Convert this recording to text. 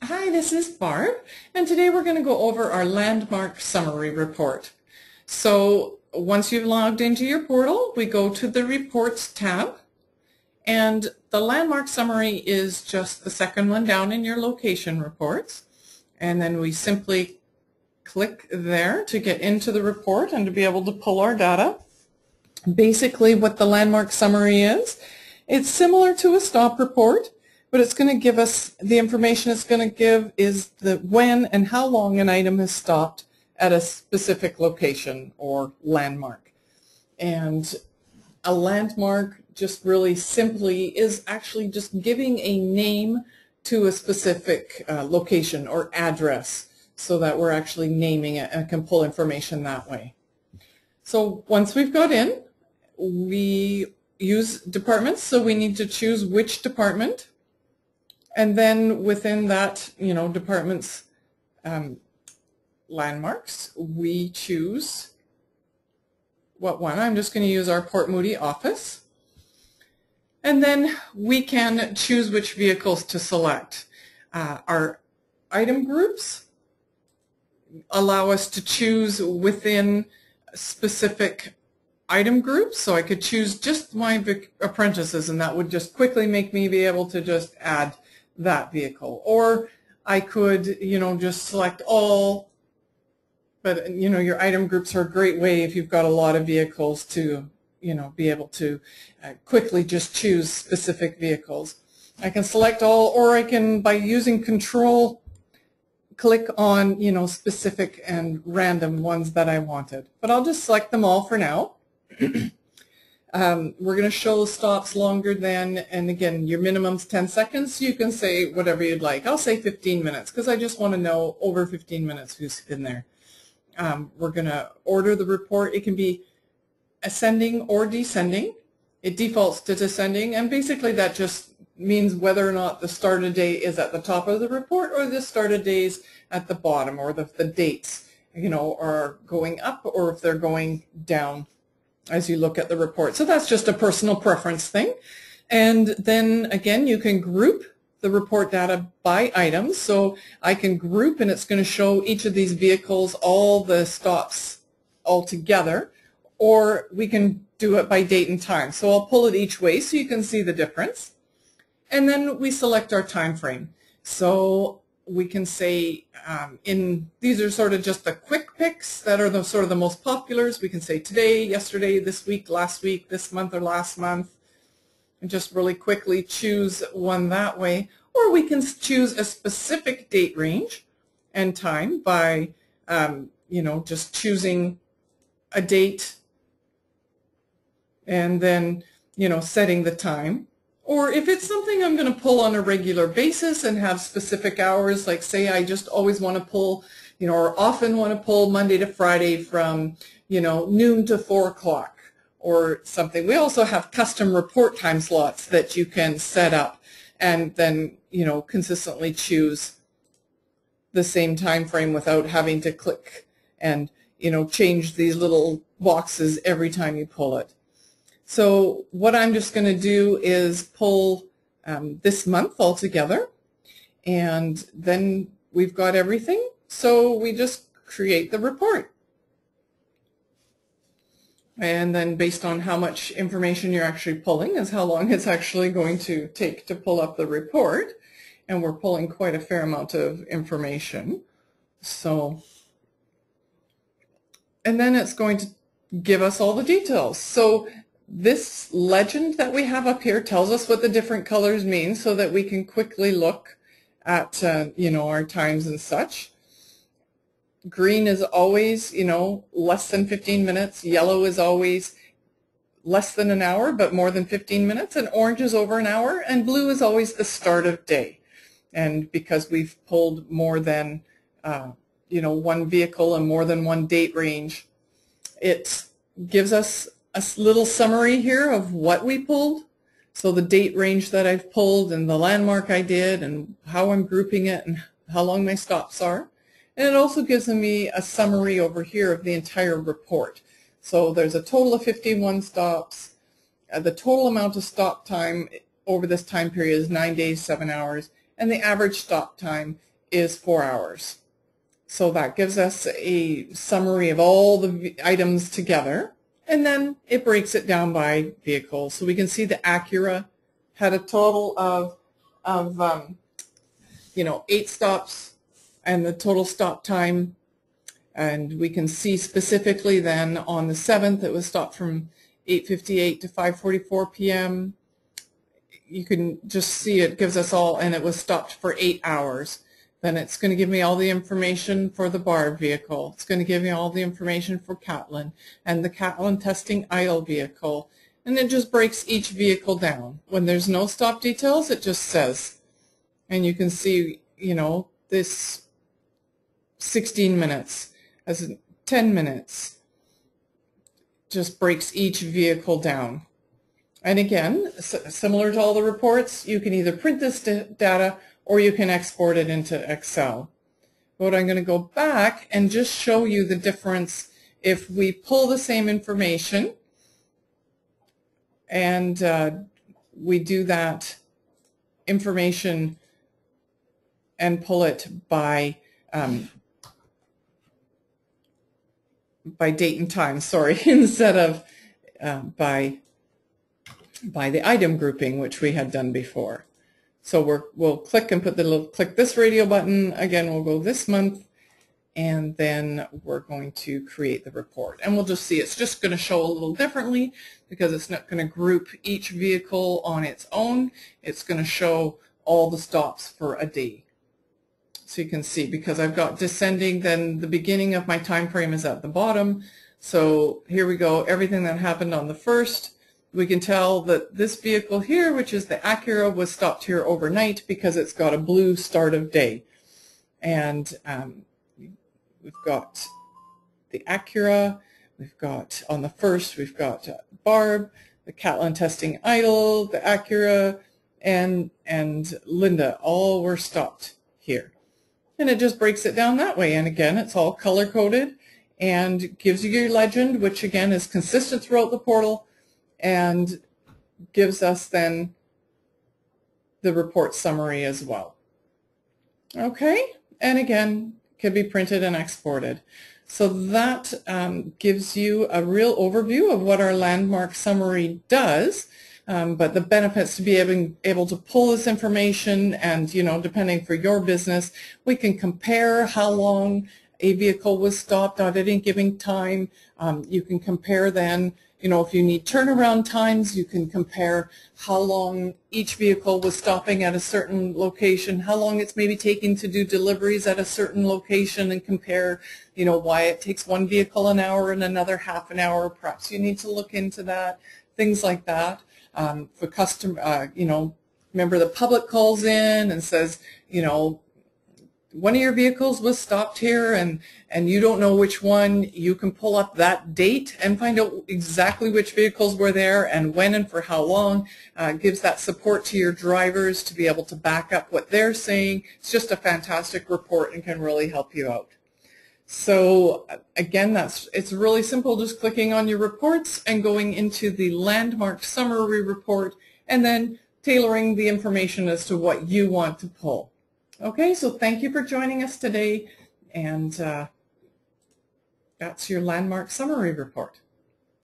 Hi, this is Barb, and today we're going to go over our landmark summary report. So once you've logged into your portal, we go to the Reports tab, and the landmark summary is just the second one down in your location reports. And then we simply click there to get into the report and to be able to pull our data. Basically what the landmark summary is, it's similar to a stop report, but it's going to give us, the information it's going to give is the when and how long an item has stopped at a specific location or landmark. And a landmark just really simply is actually just giving a name to a specific location or address so that we're actually naming it and can pull information that way. So once we've got in, we use departments, so we need to choose which department. And then within that, department's landmarks, we choose what one. I'm just going to use our Port Moody office. And then we can choose which vehicles to select. Our item groups allow us to choose within specific item groups. So I could choose just my apprentices, and that would just quickly make me be able to just add that vehicle. Or I could, just select all, but your item groups are a great way if you've got a lot of vehicles to, be able to quickly just choose specific vehicles. I can select all, or I can, by using control, click on, specific and random ones that I wanted. But I'll just select them all for now. We're going to show stops longer than, and again, your minimum's 10 seconds, so you can say whatever you'd like. I'll say 15 minutes because I just want to know over 15 minutes who's in there. We're going to order the report. It can be ascending or descending. It defaults to descending, and basically that just means whether or not the start of day is at the top of the report or the start of days at the bottom, or the dates, are going up or if they're going down as you look at the report. So that's just a personal preference thing. And then again, you can group the report data by items. So I can group, and it's going to show each of these vehicles, all the stops all together, or we can do it by date and time. So I'll pull it each way so you can see the difference. And then we select our time frame. So we can say these are sort of just the quick picks that are the sort of the most populars. We can say today, yesterday, this week, last week, this month, or last month, and just really quickly choose one that way. Or we can choose a specific date range and time by just choosing a date and then setting the time. Or if it's something I'm going to pull on a regular basis and have specific hours, like say I just always want to pull, or often want to pull Monday to Friday from, noon to 4 o'clock or something. We also have custom report time slots that you can set up and then, consistently choose the same time frame without having to click and, change these little boxes every time you pull it. So what I'm just going to do is pull this month all together, and then we've got everything. So we just create the report. And then based on how much information you're actually pulling is how long it's actually going to take to pull up the report. And we're pulling quite a fair amount of information. So, and then it's going to give us all the details. So this legend that we have up here tells us what the different colors mean so that we can quickly look at, our times and such. Green is always, less than 15 minutes. Yellow is always less than an hour, but more than 15 minutes. And orange is over an hour. And blue is always the start of day. And because we've pulled more than, one vehicle and more than one date range, it gives us a little summary here of what we pulled. So the date range that I've pulled and the landmark I did and how I'm grouping it and how long my stops are. And it also gives me a summary over here of the entire report. So there's a total of 51 stops. The total amount of stop time over this time period is 9 days, 7 hours. and the average stop time is 4 hours. So that gives us a summary of all the items together, and then it breaks it down by vehicle. So we can see the Acura had a total of 8 stops and the total stop time. And we can see specifically then on the 7th, it was stopped from 8:58 to 5:44 p.m. You can just see it gives us all, and it was stopped for 8 hours. Then it's going to give me all the information for the Barb vehicle. It's going to give me all the information for Catlin and the Catlin testing idle vehicle. And it just breaks each vehicle down. When there's no stop details, it just says. And you can see, this 16 minutes as 10 minutes just breaks each vehicle down. And again, similar to all the reports, you can either print this data or you can export it into Excel. But I'm going to go back and just show you the difference if we pull the same information and we do that information and pull it by date and time, sorry, instead of by the item grouping, which we had done before. So we'll click and put the little click this radio button. Again, we'll go this month, and then we're going to create the report. And we'll just see it's just going to show a little differently because it's not going to group each vehicle on its own. It's going to show all the stops for a day. So you can see, because I've got descending, then the beginning of my time frame is at the bottom. So here we go, everything that happened on the 1st. We can tell that this vehicle here, which is the Acura, was stopped here overnight because it's got a blue start of day. And we've got the Acura, we've got on the 1st, we've got Barb, the Catlin testing idle, the Acura, and Linda, all were stopped here. And it just breaks it down that way. And again, it's all color-coded and gives you your legend, which again is consistent throughout the portal, and gives us then the report summary as well. Okay, and again, can be printed and exported. So that gives you a real overview of what our landmark summary does. But the benefits to be able to pull this information, and depending for your business, we can compare how long a vehicle was stopped at any given time. You can compare then, if you need turnaround times, you can compare how long each vehicle was stopping at a certain location, how long it's maybe taking to do deliveries at a certain location, and compare, why it takes one vehicle an hour and another half an hour. Perhaps you need to look into that, things like that. For customer, remember the public calls in and says, one of your vehicles was stopped here and you don't know which one, you can pull up that date and find out exactly which vehicles were there and when and for how long. Gives that support to your drivers to be able to back up what they're saying. It's just a fantastic report and can really help you out. So again, it's really simple, just clicking on your reports and going into the landmark summary report and then tailoring the information as to what you want to pull. Okay, so thank you for joining us today, and that's your landmark summary report.